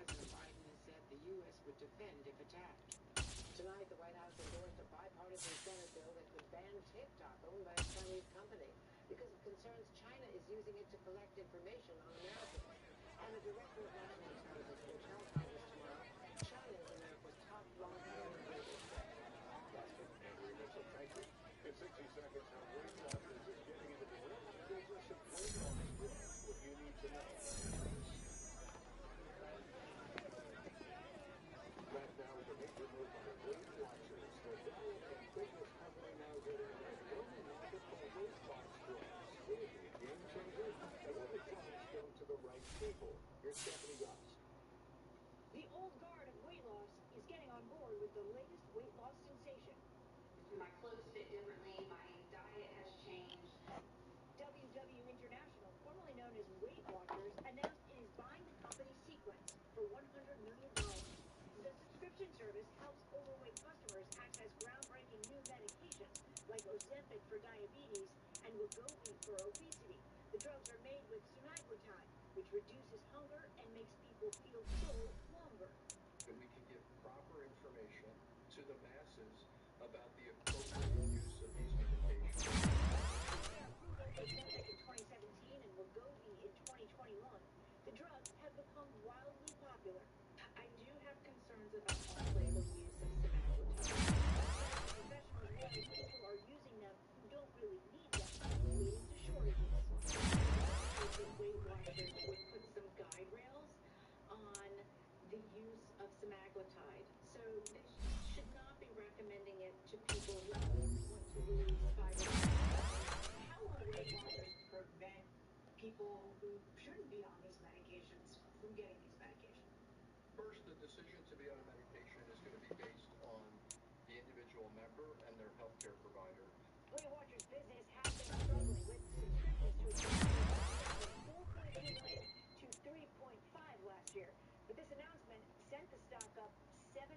President Biden has said the U.S. would defend if attacked. Tonight, the White House endorsed a bipartisan Senate bill that could ban TikTok, owned by a Chinese company, because of concerns China is using it to collect information on Americans. And the Director of National Intelligence will tell Congress tomorrow China is America's top long-term global threat. Andrea Mitchell, thank you. In 60 seconds, how Weight Watchers is getting into the growing business of weight loss drugs. What you need to know. Back now with a major move by Weight Watchers. The diet and fitness company now getting a growing market for weight loss drugs. Will it be a game changer? And will the drugs go to the right people? Here's Stephanie Goss. The old guard of weight loss is getting on board with the latest weight loss sensation. My clothes fit differently, my diet has changed. WW International, formerly known as Weight Watchers, announced it is buying the company Sequence for $100 million. The subscription service helps overweight customers access groundbreaking new medications like Ozempic for diabetes and Wegovy for obesity. The drugs are made with semaglutide, which reduces hunger and makes people feel full longer. And we can give proper information to the masses about the appropriate use of these medications. Their approval for Ozempic in 2017 and Wegovy in 2021, the drugs have become wildly popular. I do have concerns about off-label use of semaglutide. Professionals worry people are using them who don't really need them, leading to shortages. Weight Watchers would put some guide rails on the use of semaglutide. So they should not be recommending it to people who only want to lose 5 pounds. How will Weight Watchers prevent people who shouldn't be on these medications from getting these medications? First, the decision to be on a medication is going to be based on the individual member and their healthcare provider. Weight Watchers business has been struggling with subscriptions to from 4.2 million to 3.5 last year. But this announcement sent the stock up 79%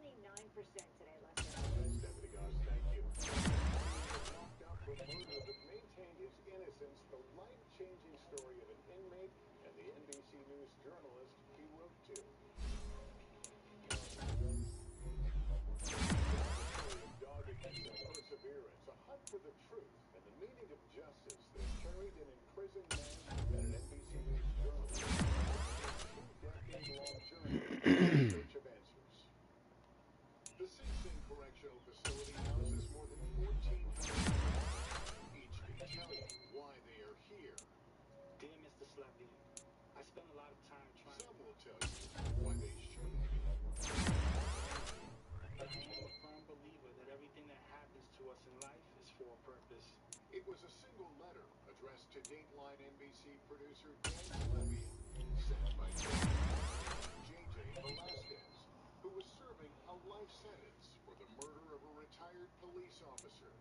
today, Lester. Stephanie Goss, thank you. He was locked up for murder but maintained his innocence. The life-changing story of an inmate and the NBC News journalist he wrote to. Doggedness and perseverance, a hunt for the truth and the meaning of justice that carried an imprisoned man and an NBC News journalist on a 2-decade-long journey in search of answers. The Sing Sing Correctional Facility houses more than 1,400 prisoners. Each can tell you why they are here. Dear Mr. Sleppy, I spend a lot of time trying. Some will tell you why they shouldn't be. But I am a firm believer that everything that happens to us in life is for a purpose. It was a single letter addressed to Dateline NBC producer Dan Sleppy, sent by J.J. Velasquez, who was serving a life sentence for the murder of a retired police officer,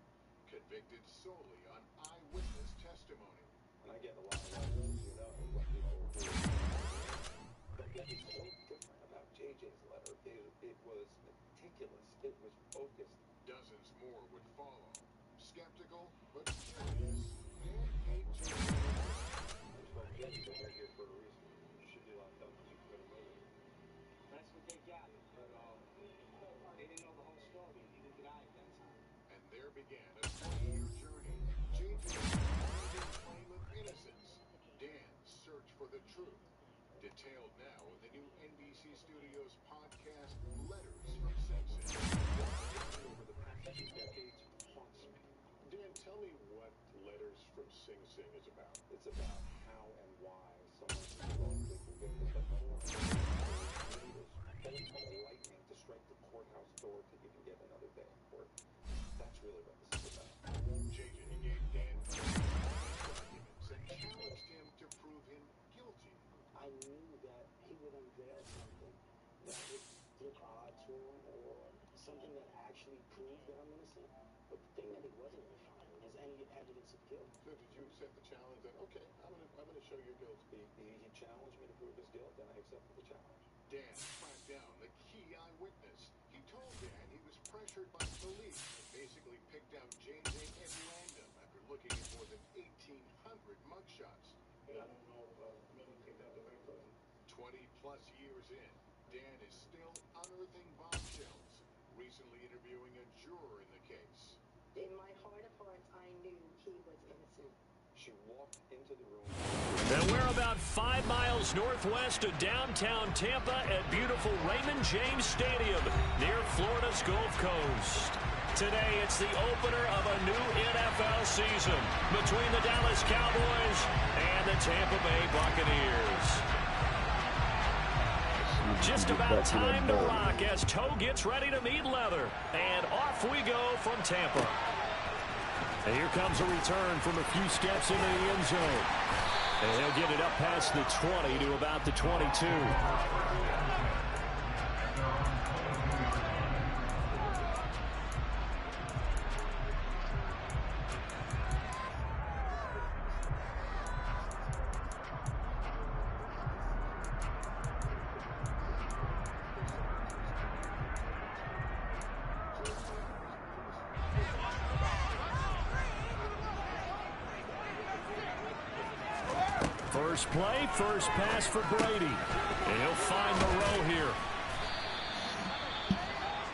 convicted solely on eyewitness testimony. And I get a lot of letters, you know, from people who... But what was so different about JJ's letter is it was meticulous, it was focused. Dozens more would follow. Skeptical, but curious. Dan paid JJ. I told JJ they're here for a reason. You should be locked up because you commit a murder. That's what they gathered, but they didn't know the whole story. Neither did I at that time. And there began a 20-year journey. JJ's claim of innocence. Dan's search for the truth. Detailed now in the new NBC Studios podcast, Letters from Sing Sing. Over the past 2 decades haunts me. Dan, tell me what Letters from Sing Sing is about. It's about how and why someone is wrongfully convicted, but more need is lightning to strike the courthouse door to even get another day in court. That's really what this is about. JJ gave Dan documents and challenged him to prove him guilty. I knew that he would unveil something that would look odd to him or something that actually proved that I'm innocent. But the thing that he wasn't going to find is any evidence of guilt. So did you accept the challenge that, okay, I'm gonna show your guilt? He challenged me to prove his guilt, and I accepted the challenge. Dan tracked down the key eyewitness. He told Dan he was pressured by police and basically picked out JJ at random after looking at more than 1,800 mugshots. And I don't know if maybe picked out the right person. 20 plus years in, Dan is still unearthing bombshells, recently interviewing a juror in the case. In my heart of hearts, I knew he was innocent. She walked into the room. And we're about 5 miles northwest of downtown Tampa at beautiful Raymond James Stadium near Florida's Gulf Coast. Today, it's the opener of a new NFL season between the Dallas Cowboys and the Tampa Bay Buccaneers. Just about time to rock as toe gets ready to meet leather. And off we go from Tampa. And here comes a return from a few steps into the end zone. And he'll get it up past the 20 to about the 22. First play, first pass for Brady. And he'll find Moreau here.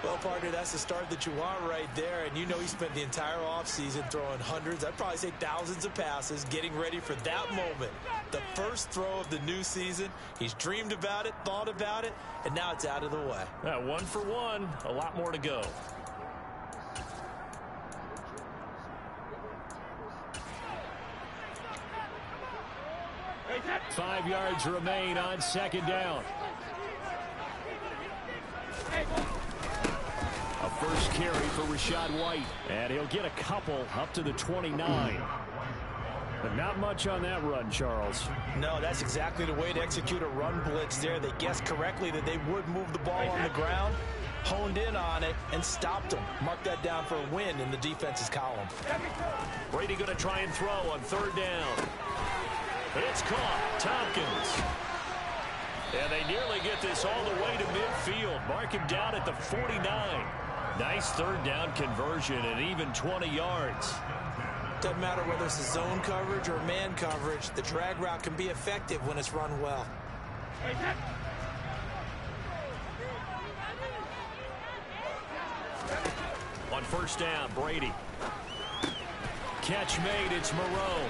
Well, partner, that's the start that you want right there. And you know he spent the entire offseason throwing hundreds, I'd probably say thousands of passes, getting ready for that moment. The first throw of the new season. He's dreamed about it, thought about it, and now it's out of the way. 1 for 1, a lot more to go. Five yards remain on second down. A first carry for Rachaad White. And he'll get a couple up to the 29. But not much on that run, Charles. No, that's exactly the way to execute a run blitz there. They guessed correctly that they would move the ball on the ground, honed in on it, and stopped them. Mark that down for a win in the defense's column. Brady going to try and throw on third down. It's caught. Tompkins. And they nearly get this all the way to midfield. Mark him down at the 49. Nice third down conversion and even 20 yards. Doesn't matter whether it's a zone coverage or man coverage. The drag route can be effective when it's run well. On first down, Brady. Catch made. It's Moreau.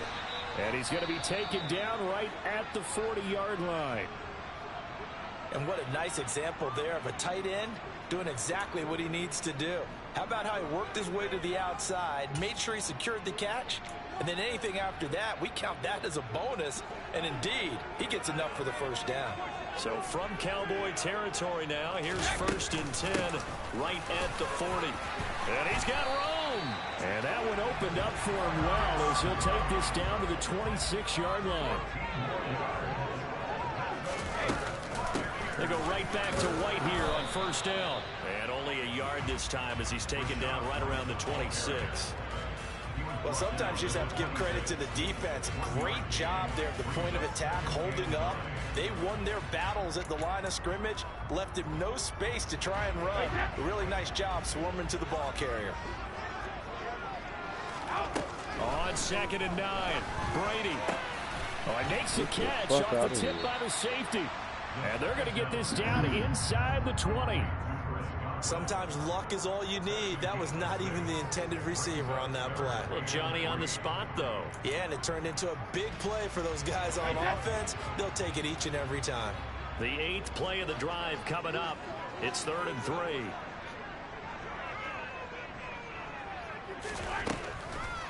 And he's going to be taken down right at the 40-yard line. And what a nice example there of a tight end doing exactly what he needs to do. How about how he worked his way to the outside, made sure he secured the catch, and then anything after that, we count that as a bonus. And indeed, he gets enough for the first down. So from Cowboy territory now, here's 1st and 10 right at the 40. And he's got room. And that one opened up for him well as he'll take this down to the 26-yard line. They go right back to White here on first down. And only a yard this time as he's taken down right around the 26. Well, sometimes you just have to give credit to the defense. Great job there at the point of attack, holding up. They won their battles at the line of scrimmage, left him no space to try and run. A really nice job swarming to the ball carrier. On 2nd and 9, Brady. Oh, he makes the catch off the tip by the safety. And they're going to get this down inside the 20. Sometimes luck is all you need. That was not even the intended receiver on that play. Well, Johnny on the spot, though. Yeah, and it turned into a big play for those guys on offense. They'll take it each and every time. The 8th play of the drive coming up. It's 3rd and 3.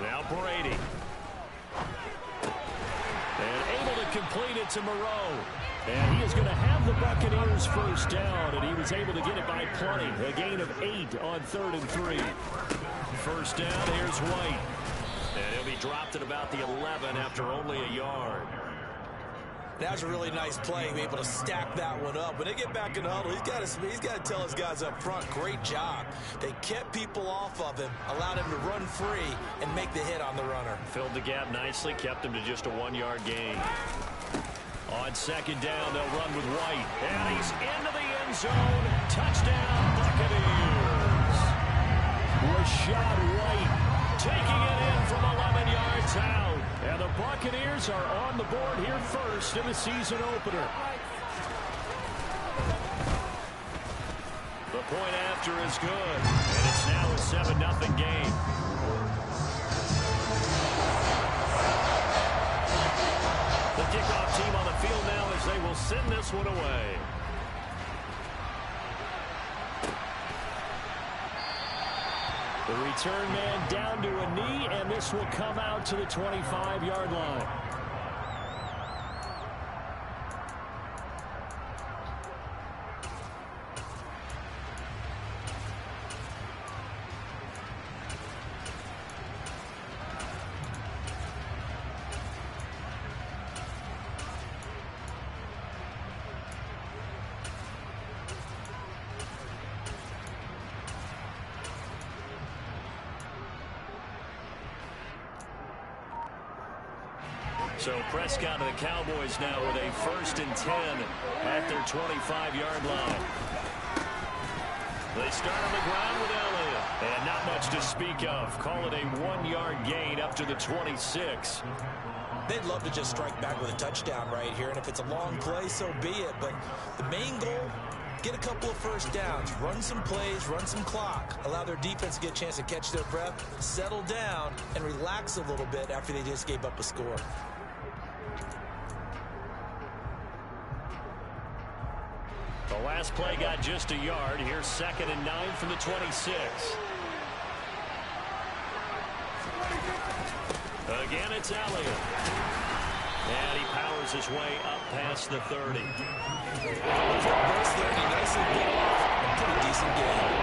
Now Brady. And able to complete it to Moreau. And he is going to have the Buccaneers first down, and he was able to get it by plenty. A gain of 8 on 3rd and 3. First down, here's White. And he'll be dropped at about the 11 after only a yard. That was a really nice play, be able to stack that one up. When they get back in the huddle, he's got to tell his guys up front, great job. They kept people off of him, allowed him to run free, and make the hit on the runner. Filled the gap nicely, kept him to just a 1-yard gain. On 2nd down, they'll run with White. And he's into the end zone. Touchdown, Buccaneers. Rachaad White taking it in from 11 yards out. And the Buccaneers are on the board here first in the season opener. The point after is good, and it's now a 7-0 game. The kickoff team on the field now as they will send this one away. The return man down to a knee, and this will come out to the 25-yard line. So Prescott of the Cowboys now with a 1st and 10 at their 25-yard line. They start on the ground with Elliott. And not much to speak of. Call it a 1-yard gain up to the 26. They'd love to just strike back with a touchdown right here. And if it's a long play, so be it. But the main goal, get a couple of first downs, run some plays, run some clock, allow their defense to get a chance to catch their breath, settle down, and relax a little bit after they just gave up a score. The last play got just a yard. Here's 2nd and 9 from the 26. Again, it's Elliott. And he powers his way up past the 30. Nicely bit off. A pretty decent game.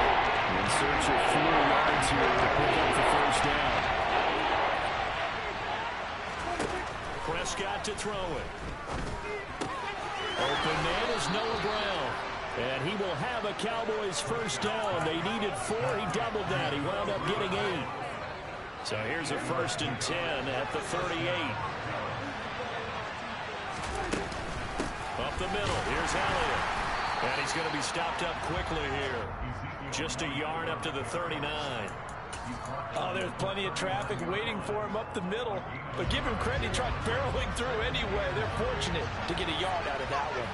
In search of 4 yards here to pick up the first down. Prescott to throw it. Open man is Noah Brown. And he will have a Cowboys first down. They needed 4. He doubled that. He wound up getting 8. So here's a 1st and 10 at the 38. Up the middle. Here's Elliott. And he's going to be stopped up quickly here. Just a yard up to the 39. Oh, there's plenty of traffic waiting for him up the middle. But give him credit, he tried barreling through anyway. They're fortunate to get a yard out of that one.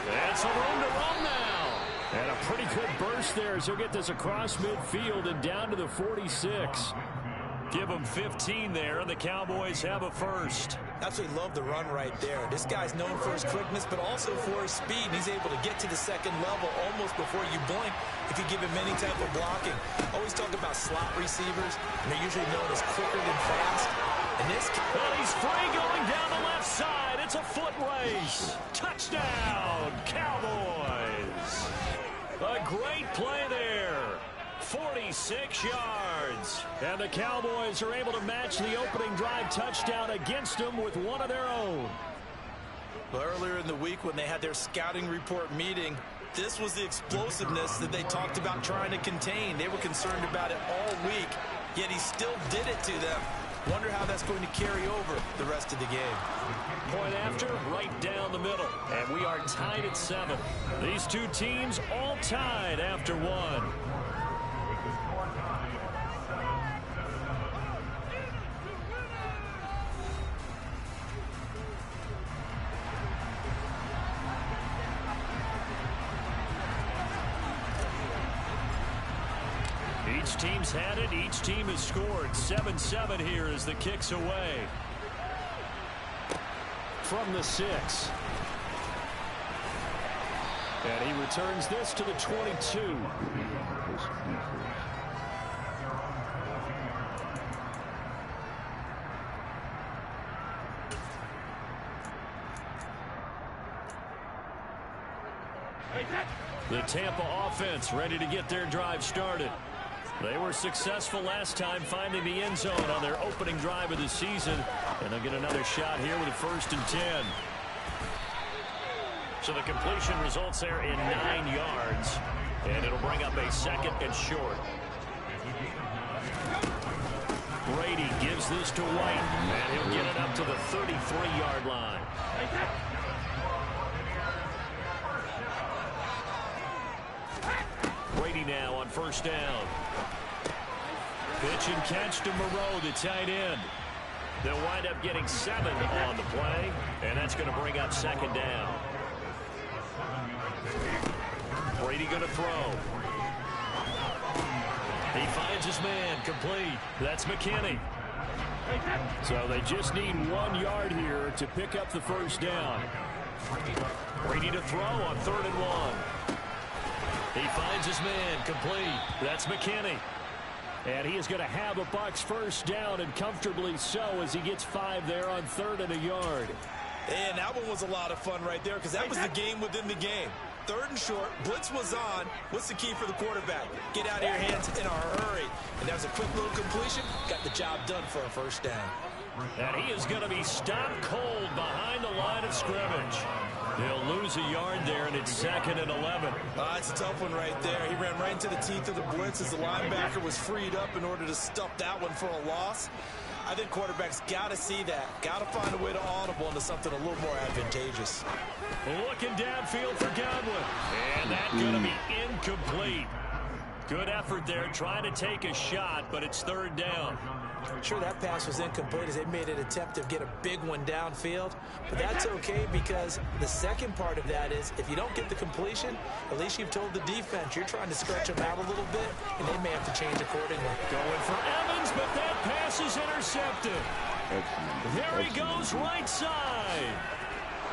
And some room to run now. And a pretty good burst there as he'll get this across midfield and down to the 46. Give him 15 there, and the Cowboys have a first. Absolutely love the run right there. This guy's known for his quickness, but also for his speed. He's able to get to the second level almost before you blink if you give him any type of blocking. Always talk about slot receivers, and they're usually known as quicker than fast. And this, well, he's free going down the left side. It's a foot race. Touchdown, Cowboys. A great play there. 46 yards. And the Cowboys are able to match the opening drive touchdown against them with one of their own. Well, earlier in the week when they had their scouting report meeting, this was the explosiveness that they talked about trying to contain. They were concerned about it all week, yet he still did it to them. Wonder how that's going to carry over the rest of the game. Point after, right down the middle. And we are tied at 7. These two teams all tied after 1. Each team's had it. Each team has scored. 7-7 here as the kick's away. From the 6. And he returns this to the 22. The Tampa offense ready to get their drive started. They were successful last time finding the end zone on their opening drive of the season. And they'll get another shot here with a 1st and 10. So the completion results there in 9 yards. And it'll bring up a 2nd and short. Brady gives this to White. And he'll get it up to the 33-yard line. Brady now on 1st down. Pitch and catch to Moreau, the tight end. They'll wind up getting 7 on the play, and that's going to bring up second down. Brady going to throw. He finds his man, complete. That's McKinney. So they just need 1 yard here to pick up the first down. Brady to throw on 3rd and 1. He finds his man, complete. That's McKinney. And he is going to have a Bucs first down, and comfortably so, as he gets 5 there on 3rd and a yard. And that one was a lot of fun right there, because that was the game within the game. 3rd and short, blitz was on. What's the key for the quarterback? Get out of your hands in a hurry. And that was a quick little completion. Got the job done for a first down. And he is going to be stopped cold behind the line of scrimmage. He'll lose a yard there, and it's 2nd and 11. It's a tough one right there. He ran right into the teeth of the blitz as the linebacker was freed up in order to stuff that one for a loss. I think quarterbacks got to see that. Got to find a way to audible into something a little more advantageous. Looking downfield for Godwin. And that's going to be incomplete. Good effort there, trying to take a shot, but it's 3rd down. Sure, that pass was incomplete as they made an attempt to get a big one downfield. But that's okay, because the second part of that is if you don't get the completion, at least you've told the defense you're trying to stretch them out a little bit, and they may have to change accordingly. Going for Evans, but that pass is intercepted. There he goes right side.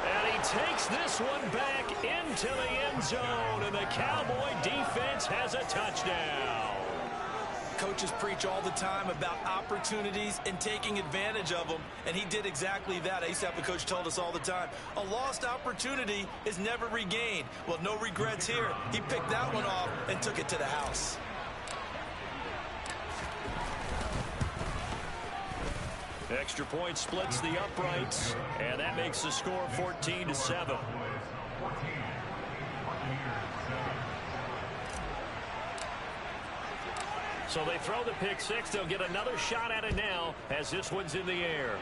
And he takes this one back into the end zone, and the Cowboy defense has a touchdown. Coaches preach all the time about opportunities and taking advantage of them, and he did exactly that. I used to have a coach told us all the time, a lost opportunity is never regained. Well, no regrets here. He picked that one off and took it to the house. Extra point splits the uprights, and that makes the score 14-7. So they throw the pick six. They'll get another shot at it now as this one's in the air.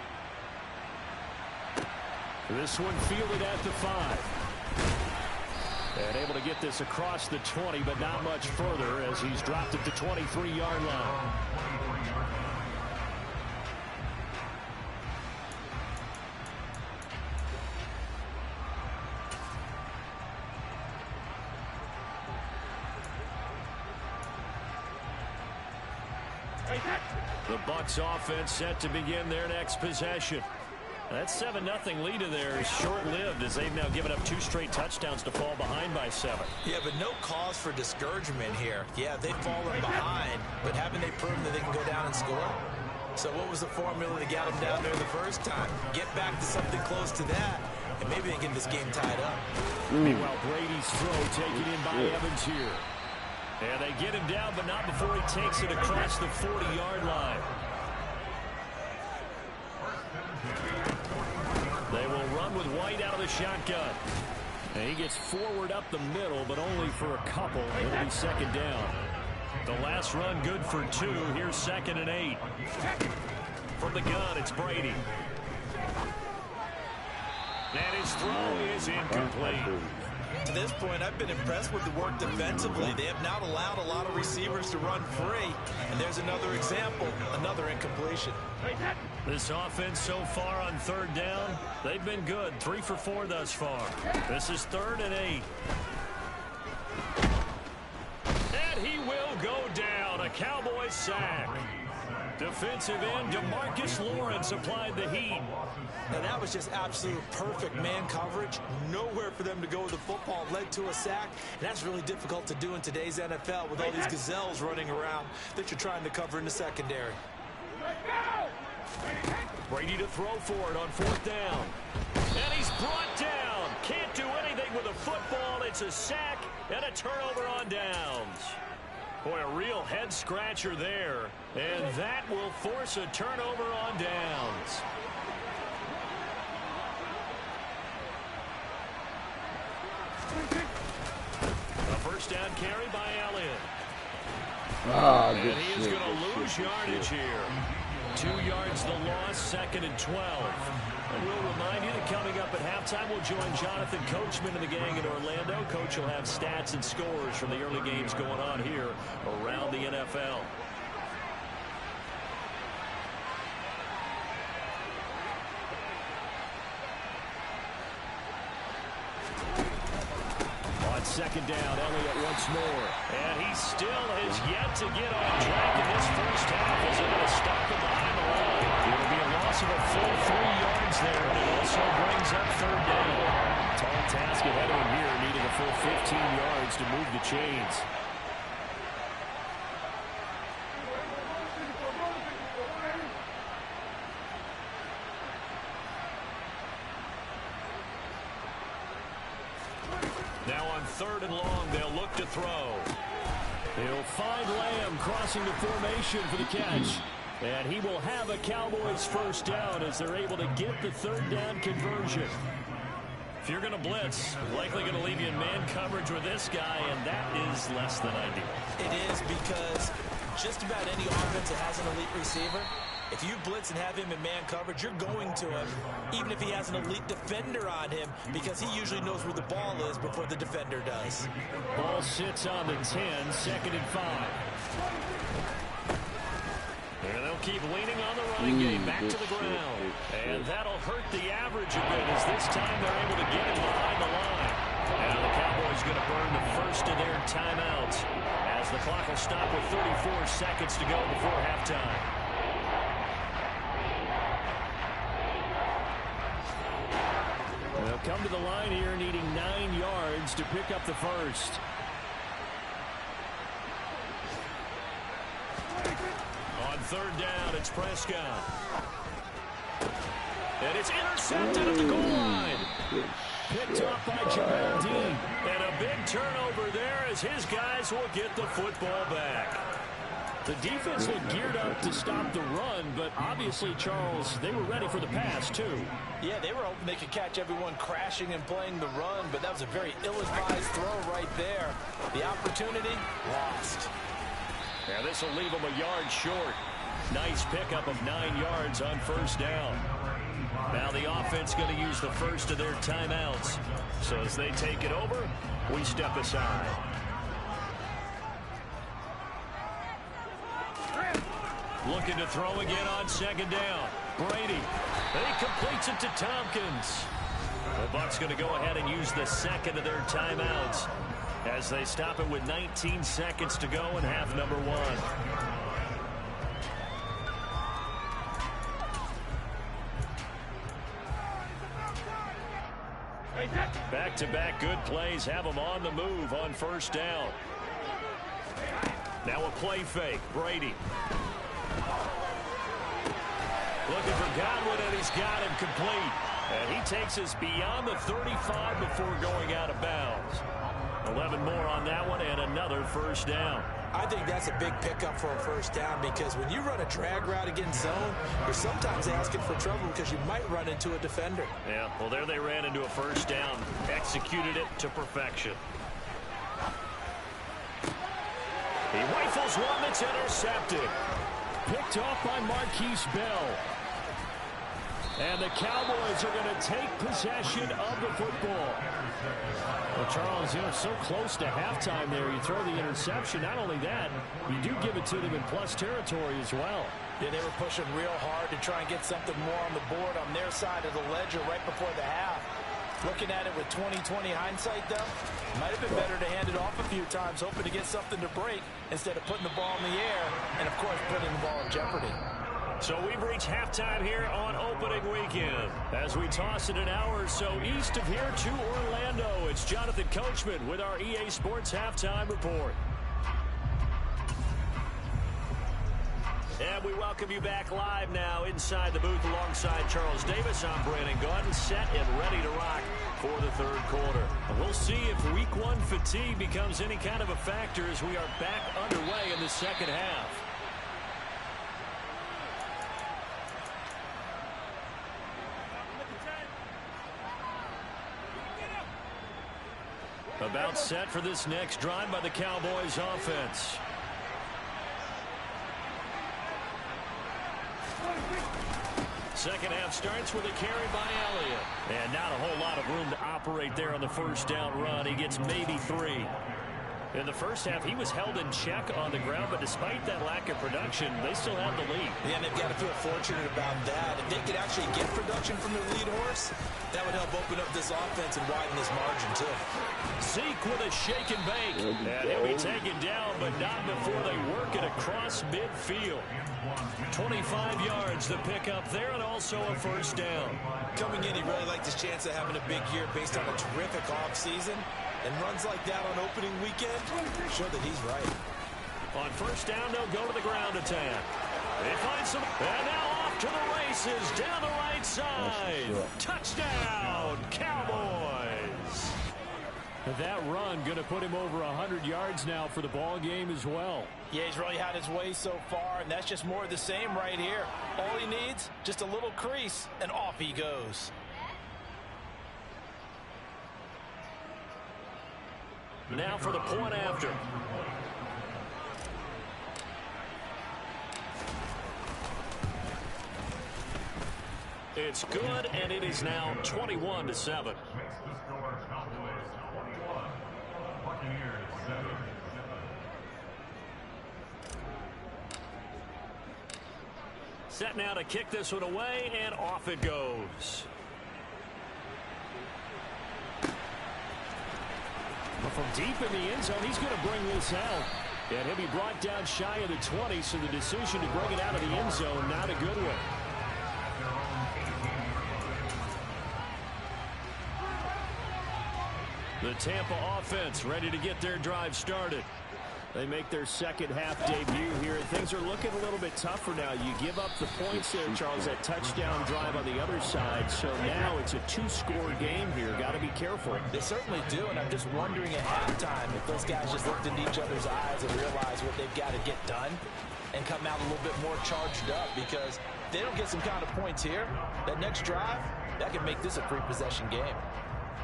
This one fielded at the 5. And able to get this across the 20, but not much further as he's dropped at the 23-yard line. The Bucs offense set to begin their next possession. That 7-0 lead of theirs is short-lived as they've now given up 2 straight touchdowns to fall behind by 7. Yeah, but no cause for discouragement here. Yeah, they've fallen behind, but haven't they proven that they can go down and score? So what was the formula that got them down there the first time? Get back to something close to that, and maybe they get this game tied up. Meanwhile, Brady's throw taken in by Evans here. And they get him down, but not before he takes it across the 40-yard line. They will run with White out of the shotgun. And he gets forward up the middle, but only for a couple. It'll be 2nd down. The last run good for 2. Here's 2nd and 8. From the gun, it's Brady. And his throw is incomplete. To this point, I've been impressed with the work defensively. They have not allowed a lot of receivers to run free. And there's another example, another incompletion. This offense so far on 3rd down, they've been good. 3 for 4 thus far. This is 3rd and 8. And he will go down. A Cowboys sack. Defensive end DeMarcus Lawrence applied the heat. Now that was just absolute perfect man coverage. Nowhere for them to go with the football. Led to a sack. And that's really difficult to do in today's NFL with all these gazelles running around that you're trying to cover in the secondary. Brady to throw for it on 4th down. And he's brought down. Can't do anything with a football. It's a sack and a turnover on downs. Boy, a real head-scratcher there. And that will force a turnover on downs. A first down carry by Elliott. And he is going to lose yardage here. 2 yards the loss, 2nd and 12. And we'll remind you that coming up at halftime, we'll join Jonathan Coachman and the gang in Orlando. Coach will have stats and scores from the early games going on here around the NFL. second down. Elliott once more. And he still has yet to get on track in this first half as they're going to stop him behind the line. It'll be a loss of a full 3 yards there, and it also brings up third down. Tall task ahead of him here, needing a full 15 yards to move the chains. Now on 3rd and long, they'll look to throw. He'll find Lamb crossing the formation for the catch. And he will have a Cowboys first down as they're able to get the third down conversion. If you're going to blitz, likely going to leave you in man coverage with this guy, and that is less than ideal. It is, because just about any offense that has an elite receiver, if you blitz and have him in man coverage, you're going to him, even if he has an elite defender on him, because he usually knows where the ball is before the defender does. Ball sits on the 10, 2nd and 5. And they'll keep leaning on the running game back to the ground. And that'll hurt the average a bit as this time they're able to get him behind the line. Now the Cowboys going to burn the first of their timeouts as the clock will stop with 34 seconds to go before halftime. They'll come to the line here needing 9 yards to pick up the first. On 3rd down, it's Prescott. And it's intercepted at the goal line. Picked off by Jamel Dean. And a big turnover there as his guys will get the football back. The defense looked geared up to stop the run, but obviously, Charles, they were ready for the pass, too. Yeah, they were hoping they could catch everyone crashing and playing the run, but that was a very ill-advised throw right there. The opportunity, lost. Now this will leave them a yard short. Nice pickup of 9 yards on first down. Now the offense going to use the first of their timeouts. So as they take it over, we step aside. Looking to throw again on 2nd down. Brady. He completes it to Tompkins. The Bucs going to go ahead and use the second of their timeouts as they stop it with 19 seconds to go in half number 1. Back-to-back good plays have them on the move on first down. Now a play fake. Brady. Looking for Godwin, and he's got him complete. And he takes us beyond the 35 before going out of bounds. 11 more on that one, and another first down. I think that's a big pickup for a first down, because when you run a drag route against zone, you're sometimes asking for trouble because you might run into a defender. Yeah, well, there they ran into a first down. Executed it to perfection. He rifles one that's intercepted. Picked off by Marquise Bell. And the Cowboys are going to take possession of the football. Well, Charles, you know, so close to halftime there. You throw the interception. Not only that, you do give it to them in plus territory as well. Yeah, they were pushing real hard to try and get something more on the board on their side of the ledger right before the half. Looking at it with 20/20 hindsight, though, might have been better to hand it off a few times, hoping to get something to break instead of putting the ball in the air and, of course, putting the ball in jeopardy. So we've reached halftime here on opening weekend. As we toss it an hour or so east of here to Orlando, it's Jonathan Coachman with our EA Sports Halftime Report. And we welcome you back live now inside the booth alongside Charles Davis. I'm Brandon Gaudin, set and ready to rock for the third quarter. And we'll see if week 1 fatigue becomes any kind of a factor as we are back underway in the second half. About set for this next drive by the Cowboys offense. Second half starts with a carry by Elliott. And not a whole lot of room to operate there on the first down run. He gets maybe 3. In the first half, he was held in check on the ground, but despite that lack of production, they still have the lead. Yeah, and they've got to feel fortunate about that. If they could actually get production from their lead horse, that would help open up this offense and widen this margin, too. Zeke with a shake and bake. And he'll be taken down, but not before they work it across midfield. 25 yards the pickup there, and also a first down. Coming in, he really liked his chance of having a big year based on a terrific offseason. And runs like that on opening weekend show that he's right. On first down, they'll go to the ground attack. They find some, and now off to the races down the right side. Touchdown, Cowboys. That run going to put him over 100 yards now for the ball game as well. Yeah, he's really had his way so far, and that's just more of the same right here. All he needs, just a little crease, and off he goes. Now for the point after. It's good, and it is now 21-7. Set now to kick this one away, and off it goes. From deep in the end zone, he's going to bring this out. And he'll be brought down shy of the 20, so the decision to bring it out of the end zone, not a good one. The Tampa offense ready to get their drive started. They make their second half debut here. Things are looking a little bit tougher now. You give up the points there, Charles, that touchdown drive on the other side. So now it's a two-score game here. Got to be careful. They certainly do, and I'm just wondering at halftime if those guys just looked into each other's eyes and realized what they've got to get done and come out a little bit more charged up, because if they don't get some kind of points here, that next drive, that can make this a three-possession game.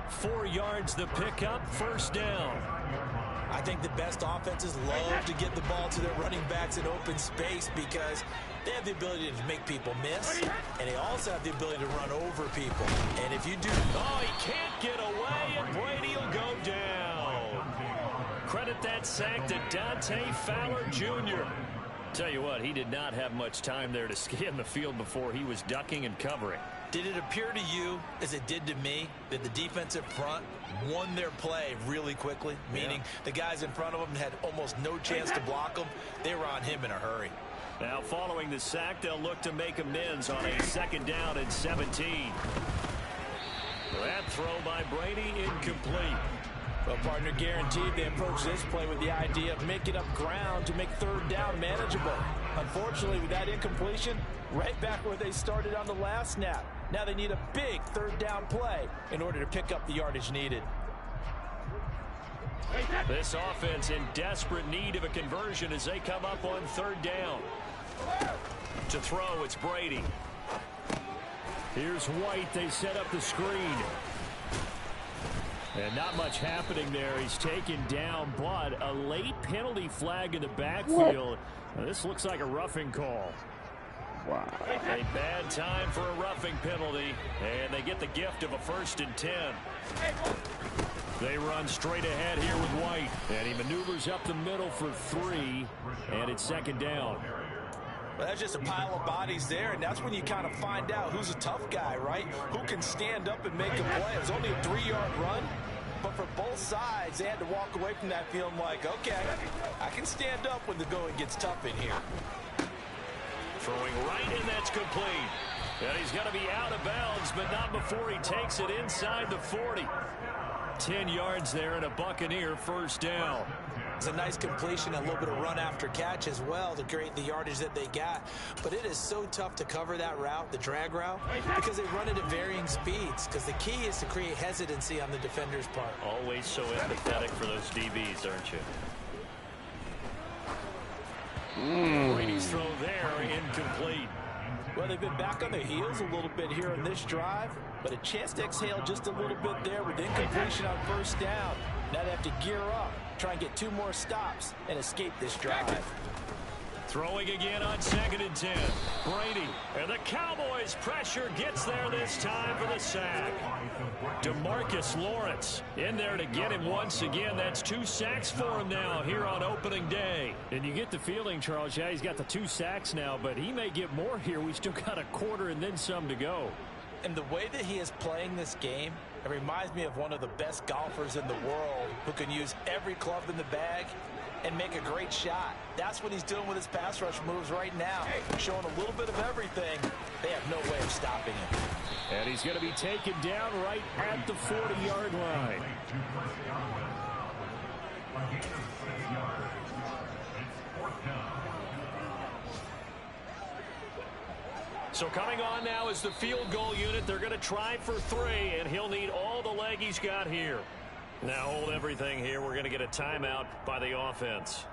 4 yards the pickup, first down. I think the best offenses love to get the ball to their running backs in open space because they have the ability to make people miss, and they also have the ability to run over people. And if you do... Oh, he can't get away, and Brady will go down. Credit that sack to Dante Fowler Jr. Tell you what, he did not have much time there to scan the field before he was ducking and covering. Did it appear to you, as it did to me, that the defensive front won their play really quickly? Meaning the guys in front of them had almost no chance to block them. They were on him in a hurry. Now following the sack, they'll look to make amends on a second down and 17. That throw by Brady incomplete. Well, partner, guaranteed they approach this play with the idea of making up ground to make third down manageable. Unfortunately, with that incompletion, right back where they started on the last snap. Now they need a big third down play in order to pick up the yardage needed. This offense in desperate need of a conversion as they come up on third down. To throw, it's Brady. Here's White. They set up the screen. And not much happening there. He's taken down, but a late penalty flag in the backfield. Now, this looks like a roughing call. Wow. A bad time for a roughing penalty, and they get the gift of a 1st and 10. They run straight ahead here with White, and he maneuvers up the middle for 3, and it's second down. Well, that's just a pile of bodies there, and that's when you kind of find out who's a tough guy, right? Who can stand up and make a play. It was only a 3-yard run, but for both sides, they had to walk away from that feeling like, okay, I can stand up when the going gets tough in here. Throwing right, and that's complete. And he's going to be out of bounds, but not before he takes it inside the 40. 10 yards there and a Buccaneer first down. It's a nice completion, a little bit of run after catch as well to create the yardage that they got. But it is so tough to cover that route, the drag route, because they run it at varying speeds. Because the key is to create hesitancy on the defender's part. Always so empathetic for those DBs, aren't you? Brady's throw there, incomplete. Well, they've been back on their heels a little bit here in this drive, but a chance to exhale just a little bit there with incompletion on first down. Now they have to gear up, try and get 2 more stops, and escape this drive. Throwing again on 2nd and 10. Brady. And the Cowboys pressure gets there this time for the sack. DeMarcus Lawrence in there to get him once again. That's 2 sacks for him now here on opening day. And you get the feeling, Charles, yeah, he's got the 2 sacks now, but he may get more here. We still got a quarter and then some to go. And the way that he is playing this game, it reminds me of one of the best golfers in the world who can use every club in the bag and make a great shot. That's what he's doing with his pass rush moves right now. Showing a little bit of everything. They have no way of stopping him. And he's going to be taken down right at the 40-yard line. So coming on now is the field goal unit. They're going to try for 3, and he'll need all the leg he's got here. Now hold everything here. We're going to get a timeout by the offense.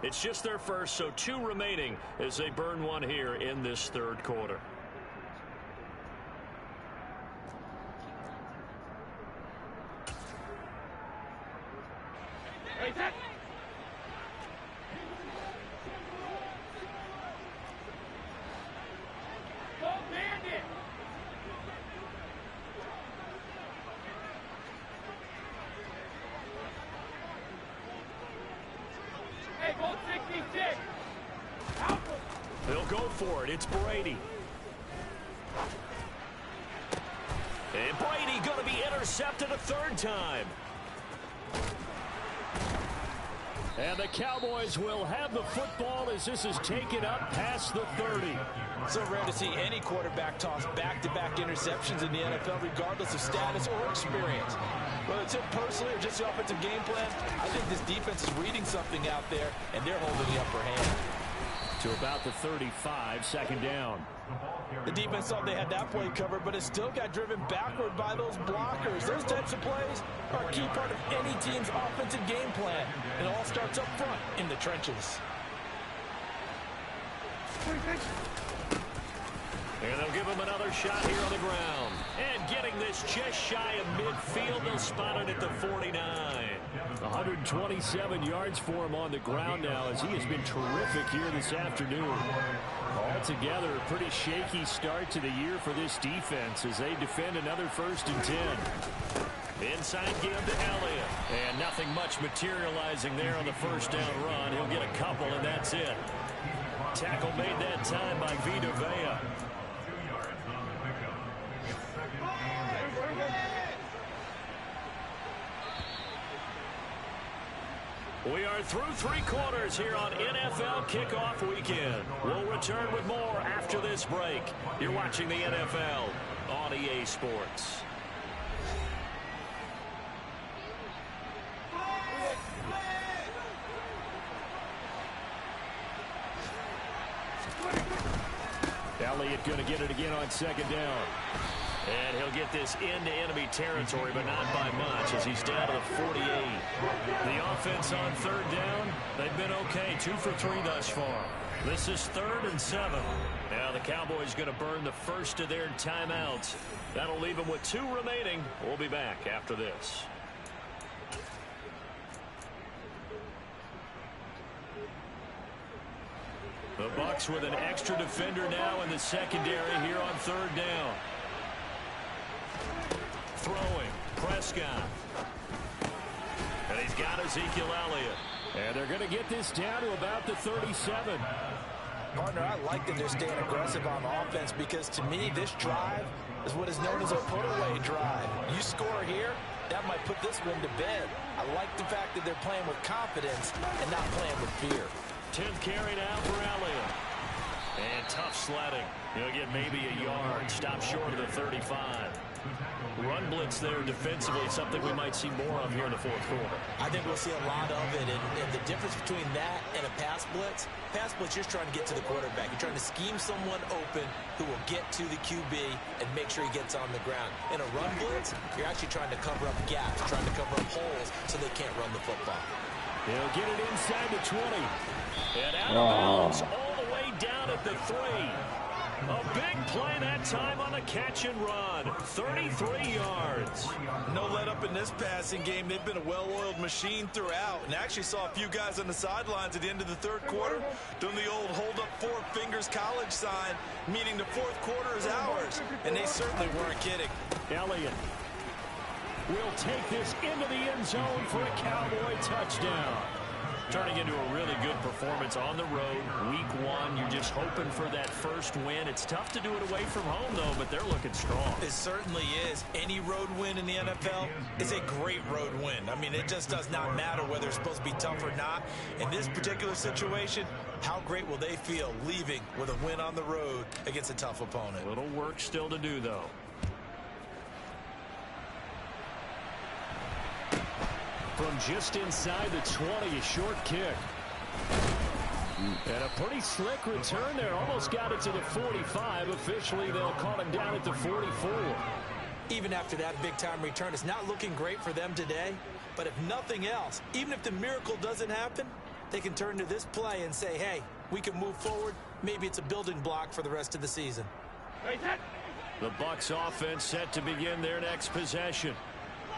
It's just their first, so 2 remaining as they burn 1 here in this 3rd quarter. They'll go for it. It's Brady. And Brady going to be intercepted a 3rd time. And the Cowboys will have the football as this is taken up past the 30. So rare to see any quarterback toss back-to-back interceptions in the NFL, regardless of status or experience. Whether it's him personally or just the offensive game plan, I think this defense is reading something out there, and they're holding the upper hand. To about the 35, 2nd down. The defense thought they had that play covered, but it still got driven backward by those blockers. Those types of plays are a key part of any team's offensive game plan. It all starts up front in the trenches. And they'll give him another shot here on the ground. And getting this just shy of midfield, they'll spot it at the 49. 127 yards for him on the ground now as he has been terrific here this afternoon. Altogether, a pretty shaky start to the year for this defense as they defend another 1st and 10. Inside give to Elliott. And nothing much materializing there on the 1st down run. He'll get a couple, and that's it. Tackle made that time by Vita Vea. We are through 3 quarters here on NFL Kickoff Weekend. We'll return with more after this break. You're watching the NFL on EA Sports. Elliott going to get it again on 2nd down. And he'll get this into enemy territory, but not by much as he's down to the 48. The offense on 3rd down, they've been okay. 2 for 3 thus far. This is 3rd and 7. Now the Cowboys going to burn the first of their timeouts. That'll leave them with 2 remaining. We'll be back after this. The Bucs with an extra defender now in the secondary here on 3rd down. Throwing, Prescott. And he's got Ezekiel Elliott. And they're going to get this down to about the 37. Partner, I like that they're staying aggressive on offense because to me this drive is what is known as a put-away drive. You score here, that might put this one to bed. I like the fact that they're playing with confidence and not playing with fear. 10th carry now for Elliott. And tough sledding. He'll get maybe a yard. Stop short of the 35. Run blitz there defensively, something we might see more of here in the 4th quarter. I think we'll see a lot of it, and the difference between that and a pass blitz, you're just trying to get to the quarterback. You're trying to scheme someone open who will get to the QB and make sure he gets on the ground. In a run blitz, you're actually trying to cover up gaps, trying to cover up holes so they can't run the football. He'll get it inside the 20. And out of bounds all the way down at the 3. A big play that time on the catch and run. 33 yards. No let up in this passing game. They've been a well-oiled machine throughout. And actually saw a few guys on the sidelines at the end of the third quarter doing the old hold up 4 fingers college sign, meaning the fourth quarter is ours. And they certainly weren't kidding. Elliott will take this into the end zone for a Cowboy touchdown. Turning into a really good performance on the road. Week 1, you're just hoping for that first win. It's tough to do it away from home, though, but they're looking strong. It certainly is. Any road win in the NFL is a great road win. I mean, it just does not matter whether it's supposed to be tough or not. In this particular situation, how great will they feel leaving with a win on the road against a tough opponent? A little work still to do, though. From just inside the 20, a short kick. And a pretty slick return there. Almost got it to the 45. Officially, they'll call him down at the 44. Even after that big-time return, it's not looking great for them today. But if nothing else, even if the miracle doesn't happen, they can turn to this play and say, hey, we can move forward. Maybe it's a building block for the rest of the season. The Bucs offense set to begin their next possession.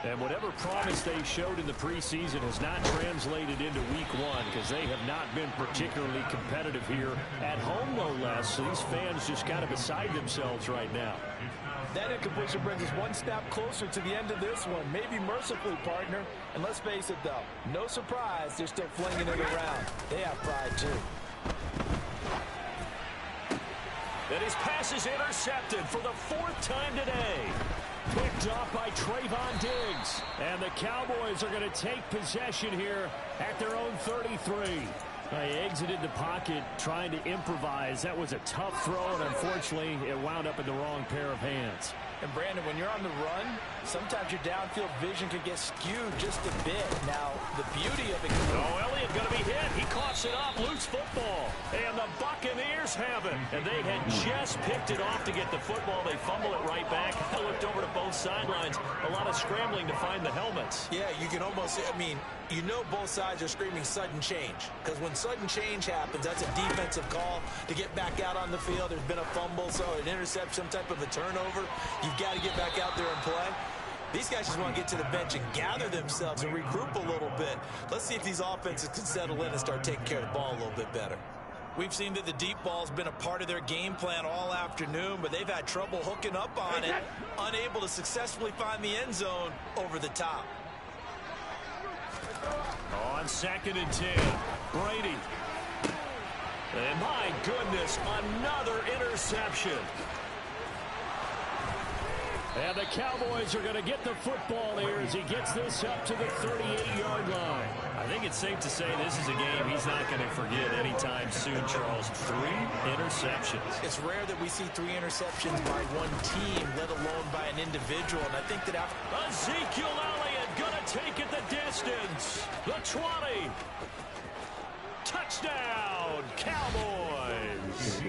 And whatever promise they showed in the preseason has not translated into week 1 because they have not been particularly competitive here at home, no less. So these fans just kind of beside themselves right now. That incompletion brings us one step closer to the end of this one. Maybe mercifully, partner. And let's face it, though, no surprise, they're still flinging it around. They have pride, too. And his pass is intercepted for the 4th time today. Picked off by Trayvon Diggs. And the Cowboys are going to take possession here at their own 33. They exited the pocket trying to improvise. That was a tough throw, and unfortunately, it wound up in the wrong pair of hands. And, Brandon, when you're on the run, sometimes your downfield vision can get skewed just a bit. Now, the beauty of it... Oh, Elliott going to be hit. He coughs it up. Loose football. And the Buccaneers have it. And they had just picked it off to get the football. They fumble it right back. I looked over to both sidelines. A lot of scrambling to find the helmets. Yeah, you can almost... I mean, you know both sides are screaming sudden change. Because when sudden change happens, that's a defensive call to get back out on the field. There's been a fumble, so an interception, some type of a turnover. You've got to get back out there and play. These guys just want to get to the bench and gather themselves and regroup a little bit. Let's see if these offenses can settle in and start taking care of the ball a little bit better. We've seen that the deep ball's been a part of their game plan all afternoon, but they've had trouble hooking up on it, unable to successfully find the end zone over the top. On 2nd and 10, Brady. And my goodness, another interception. And the Cowboys are going to get the football here as he gets this up to the 38-yard line. I think it's safe to say this is a game he's not going to forget anytime soon, Charles. 3 interceptions. It's rare that we see 3 interceptions by one team, let alone by an individual. And I think that after... Ezekiel Elliott going to take it the distance. The 20. Touchdown, Cowboys.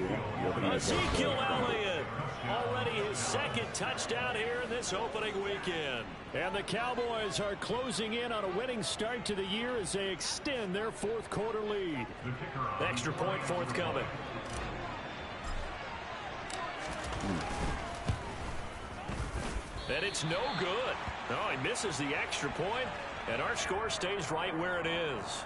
Ezekiel Elliott. Already his 2nd touchdown here in this opening weekend. And the Cowboys are closing in on a winning start to the year as they extend their 4th quarter lead. Extra point forthcoming. And it's no good. Oh, he misses the extra point, and our score stays right where it is.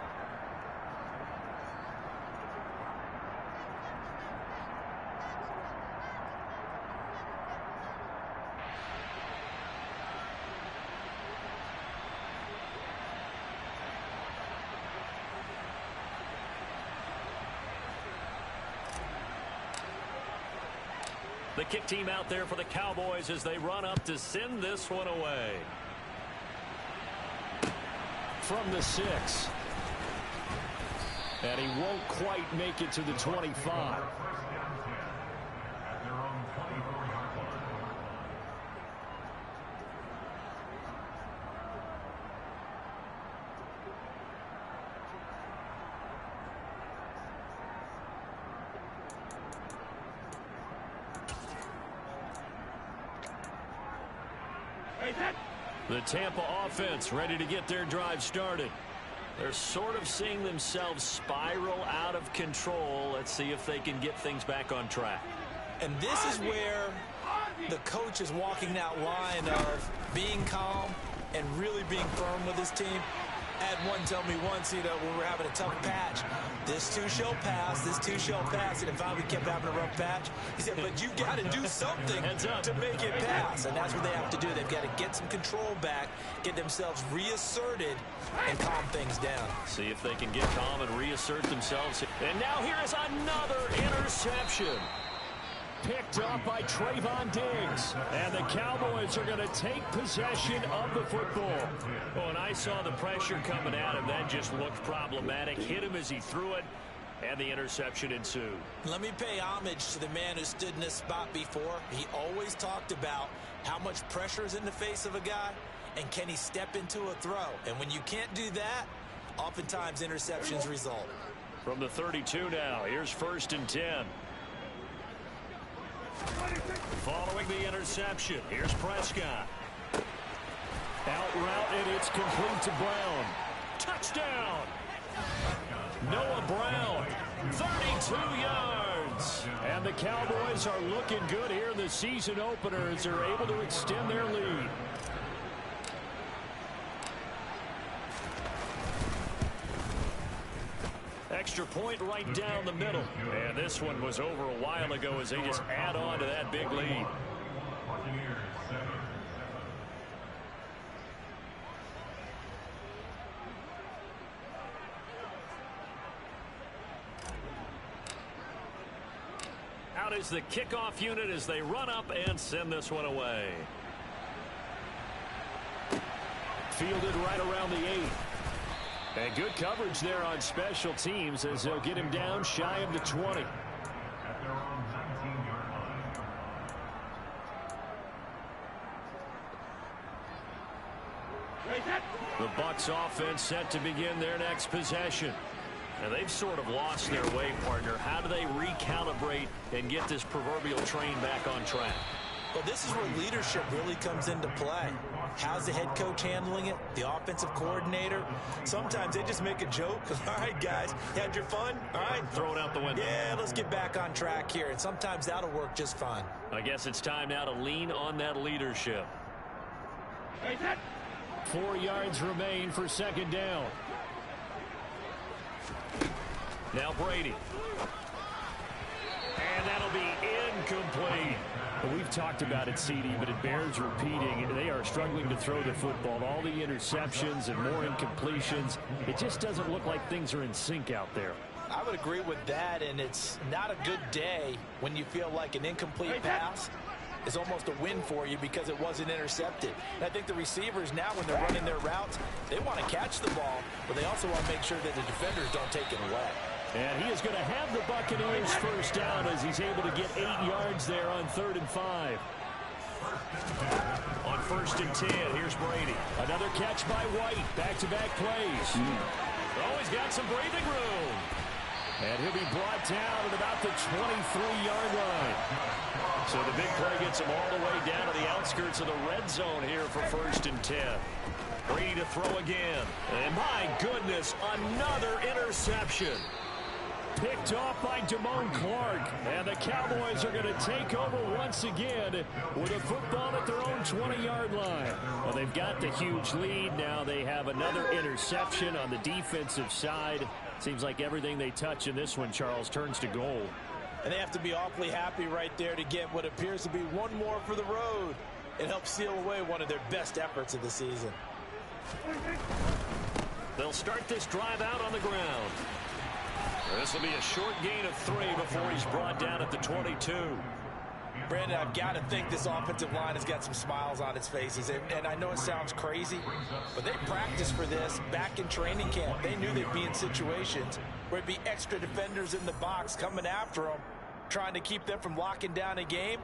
The kick team out there for the Cowboys as they run up to send this one away. From the 6. And he won't quite make it to the 25. The Tampa offense ready to get their drive started. They're sort of seeing themselves spiral out of control. Let's see if they can get things back on track. And this is where the coach is walking that line of being calm and really being firm with his team. I had one tell me once, when we were having a tough patch, this too shall pass, this too shall pass, and finally we kept having a rough patch. He said, but you got to do something to make it pass, and that's what they have to do. They've got to get some control back, get themselves reasserted, and calm things down. See if they can get calm and reassert themselves. And now here is another interception. Picked up by Trayvon Diggs. And the Cowboys are going to take possession of the football. Oh, and I saw the pressure coming at him. That just looked problematic. Hit him as he threw it, and the interception ensued. Let me pay homage to the man who stood in this spot before. He always talked about how much pressure is in the face of a guy, and can he step into a throw. And when you can't do that, oftentimes interceptions result. From the 32 now, here's 1st and 10. Following the interception, here's Prescott. Out route, and it's complete to Brown. Touchdown! Noah Brown, 32 yards. And the Cowboys are looking good here in the season opener as they're able to extend their lead. Extra point right down the middle. And this one was over a while ago as they just add on to that big lead. Out is the kickoff unit as they run up and send this one away. Fielded right around the 8. And good coverage there on special teams as they'll get him down shy of the 20. The Bucs offense set to begin their next possession. And they've sort of lost their way, partner. How do they recalibrate and get this proverbial train back on track? Well, this is where leadership really comes into play. How's the head coach handling it? The offensive coordinator? Sometimes they just make a joke. All right, guys, you had your fun? All right. Throw it out the window. Yeah, let's get back on track here. And sometimes that'll work just fine. I guess it's time now to lean on that leadership. 4 yards remain for 2nd down. Now Brady. And that'll be incomplete. We've talked about it, CD, but it bears repeating. They are struggling to throw the football. All the interceptions and more incompletions. It just doesn't look like things are in sync out there. I would agree with that, and it's not a good day when you feel like an incomplete pass is almost a win for you because it wasn't intercepted. And I think the receivers now, when they're running their routes, they want to catch the ball, but they also want to make sure that the defenders don't take it away. And he is going to have the Buccaneers 1st down as he's able to get 8 yards there on 3rd and 5. On 1st and 10, here's Brady. Another catch by White. Back-to-back plays. Oh, he's got some breathing room. And he'll be brought down at about the 23-yard line. So the big play gets him all the way down to the outskirts of the red zone here for 1st and 10. Brady to throw again. And my goodness, another interception. Picked off by Damone Clark. And the Cowboys are going to take over once again with a football at their own 20-yard line. Well, they've got the huge lead. Now they have another interception on the defensive side. Seems like everything they touch in this one, Charles, turns to gold. And they have to be awfully happy right there to get what appears to be one more for the road. It helps seal away one of their best efforts of the season. They'll start this drive out on the ground. This will be a short gain of 3 before he's brought down at the 22. Brandon, I've got to think this offensive line has got some smiles on its faces. And I know it sounds crazy, but they practiced for this back in training camp. They knew they'd be in situations where it'd be extra defenders in the box coming after them, trying to keep them from locking down a game.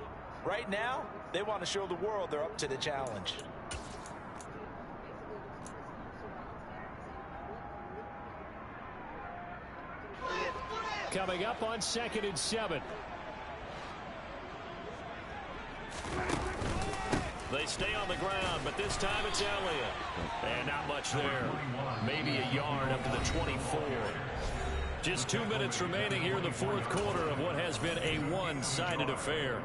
Right now, they want to show the world they're up to the challenge. Coming up on 2nd and 7. They stay on the ground, but this time it's Elliott. And not much there. Maybe a yard up to the 24. Just 2 minutes remaining here in the fourth quarter of what has been a one-sided affair.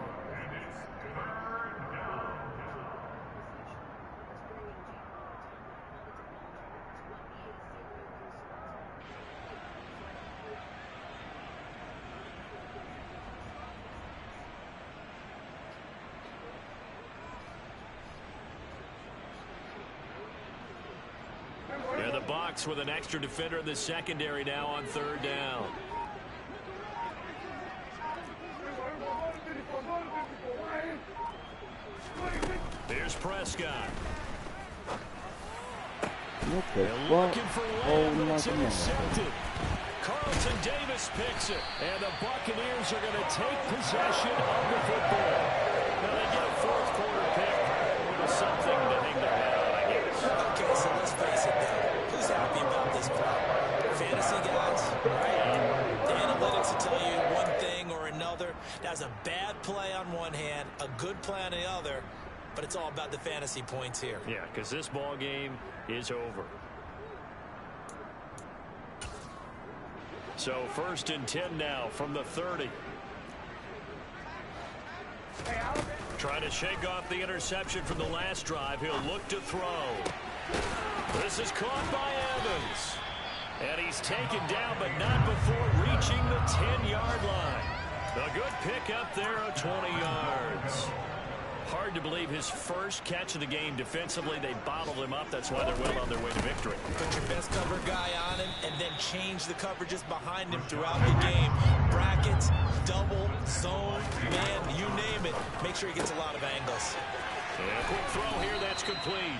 And the Bucs with an extra defender in the secondary now on third down. Here's Prescott. They're looking for Lamb, but it's intercepted. Carlton Davis picks it, and the Buccaneers are going to take possession of the football. Now they get a fourth quarter pick with something to hang their hat on, I guess. Okay, so let's face it, though. Who's happy about this play? Fantasy guys, right? The analytics will tell you one thing or another. That's a bad play on one hand, a good play on the other, but it's all about the fantasy points here. Yeah, because this ball game is over. So 1st and 10 now from the 30. Trying to shake off the interception from the last drive. He'll look to throw. This is caught by Evans. And he's taken down, but not before reaching the 10-yard line. A good pickup there of 20 yards. Hard to believe his first catch of the game defensively. They bottled him up. That's why they're well on their way to victory. Put your best cover guy on him and then change the coverages behind him throughout the game. Brackets, double, zone, man, you name it. Make sure he gets a lot of angles. And a quick throw here. That's complete.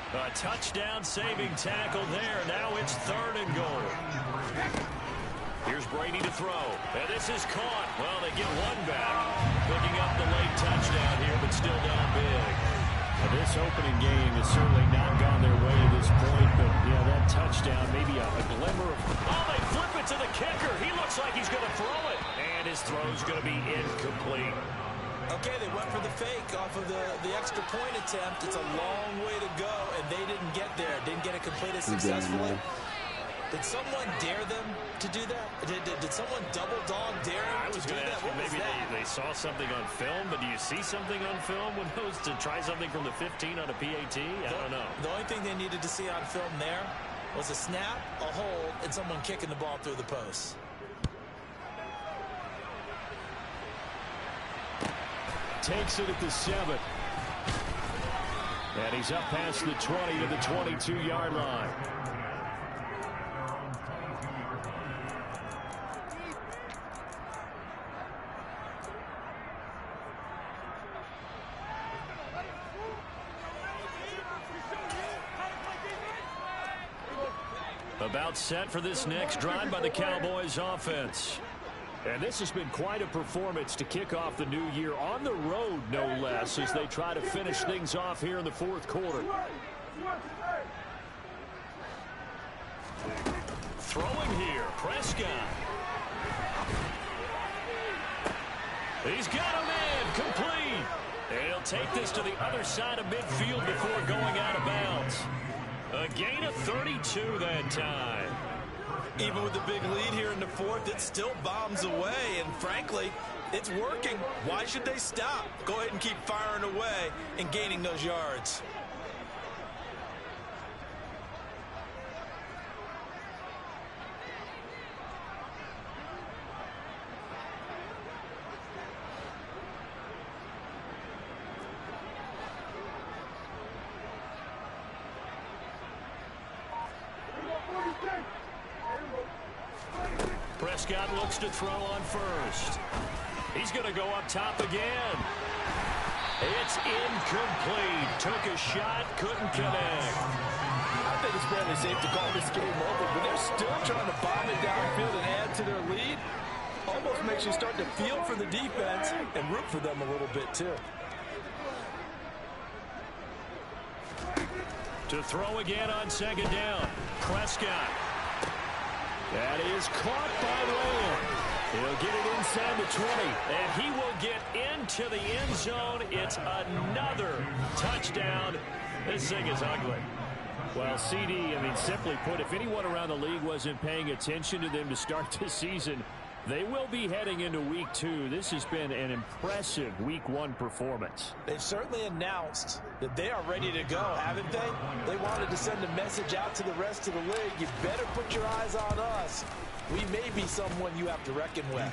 A touchdown saving tackle there. Now it's 3rd and goal. Here's Brady to throw. And this is caught. Well, they get one back. Picking up the late touchdown here, but still down big. Now, this opening game has certainly not gone their way at this point, but, yeah, that touchdown, maybe a glimmer of... Oh, they flip it to the kicker. He looks like he's going to throw it. And his throw's going to be incomplete. Okay, they went for the fake off of the extra point attempt. It's a long way to go, and they didn't get there. Didn't get it completed successfully. Did someone dare them to do that? Did someone double dog dare them to do that? What maybe they saw something on film, but do you see something on film when those to try something from the 15 on a PAT? I don't know. The only thing they needed to see on film there was a snap, a hold, and someone kicking the ball through the post. Takes it at the 7. And he's up past the 20 to the 22-yard line. About set for this next drive by the Cowboys offense. And this has been quite a performance to kick off the new year on the road, no less, as they try to finish things off here in the fourth quarter. Throwing here, Prescott. He's got a man, complete. And he'll take this to the other side of midfield before going out of bounds. A gain of 32 that time. Even with the big lead here in the fourth, it still bombs away, and frankly, it's working. Why should they stop? Go ahead and keep firing away and gaining those yards. Prescott looks to throw on first. He's going to go up top again. It's incomplete. Took a shot, couldn't connect. I think it's fairly safe to call this game over, but they're still trying to bomb it downfield and add to their lead. Almost makes you start to feel for the defense and root for them a little bit, too. To throw again on second down. Prescott. That is caught by Lamb. He'll get it inside the 20, and he will get into the end zone. It's another touchdown. This thing is ugly. Well, CD, I mean, simply put, if anyone around the league wasn't paying attention to them to start the season, they will be heading into Week 2. This has been an impressive Week 1 performance. They've certainly announced that they are ready to go, haven't they? They wanted to send a message out to the rest of the league. You better put your eyes on us. We may be someone you have to reckon with.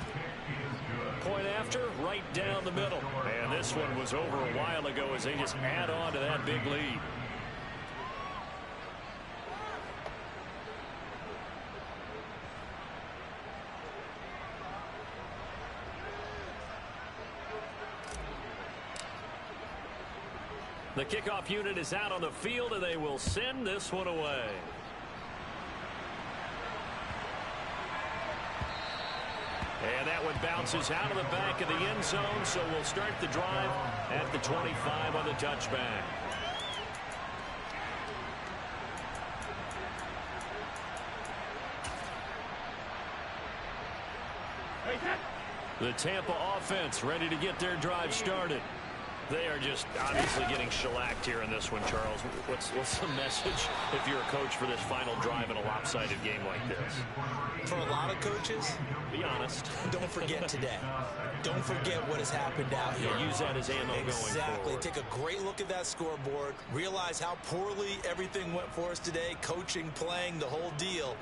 Point after, right down the middle. And this one was over a while ago as they just add on to that big lead. The kickoff unit is out on the field, and they will send this one away. And that one bounces out of the back of the end zone, so we'll start the drive at the 25 on the touchback. The Tampa offense ready to get their drive started. They are just obviously getting shellacked here in this one, Charles. What's the message if you're a coach for this final drive in a lopsided game like this? For a lot of coaches, be honest. Don't forget today. Don't forget what has happened out here. Use that as ammo going forward. Exactly. Take a great look at that scoreboard. Realize how poorly everything went for us today. Coaching, playing, the whole deal.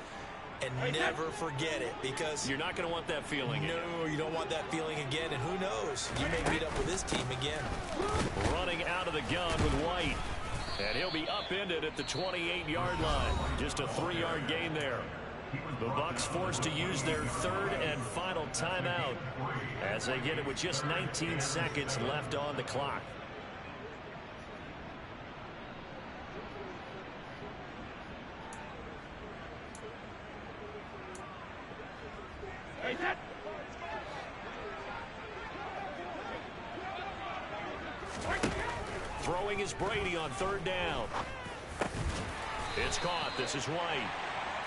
And never forget it, because you're not going to want that feeling again. No, you don't want that feeling again, and who knows, you may meet up with this team again. Running out of the gun with White, and he'll be upended at the 28-yard line. Just a 3-yard gain there. The Bucs forced to use their third and final timeout as they get it with just 19 seconds left on the clock. Throwing is Brady on third down. It's caught. This is White.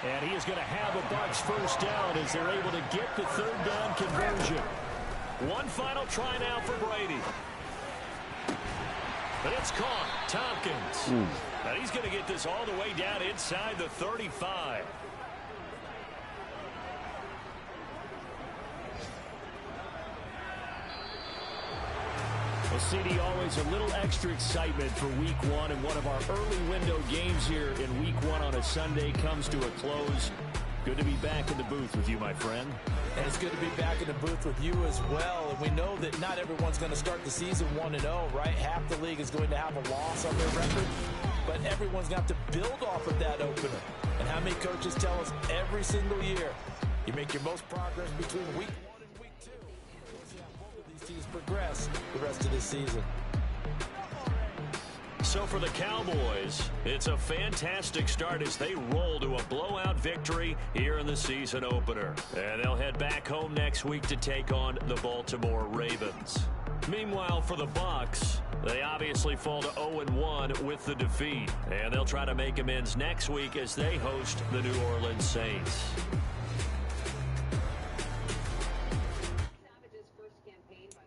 And he is going to have a Bucs first down as they're able to get the third down conversion. One final try now for Brady. But it's caught. Tompkins. And he's going to get this all the way down inside the 35. Well, CD, always a little extra excitement for Week 1, and one of our early window games here in Week 1 on a Sunday comes to a close. Good to be back in the booth with you, my friend. And it's good to be back in the booth with you as well. And we know that not everyone's going to start the season 1-0, right? Half the league is going to have a loss on their record, but everyone's going to have to build off of that opener. And how many coaches tell us every single year, you make your most progress between Week 1 and Week 2. We'll see how both of these teams progress the rest of this season. So for the Cowboys, it's a fantastic start as they roll to a blowout victory here in the season opener. And they'll head back home next week to take on the Baltimore Ravens. Meanwhile, for the Bucs, they obviously fall to 0-1 with the defeat. And they'll try to make amends next week as they host the New Orleans Saints.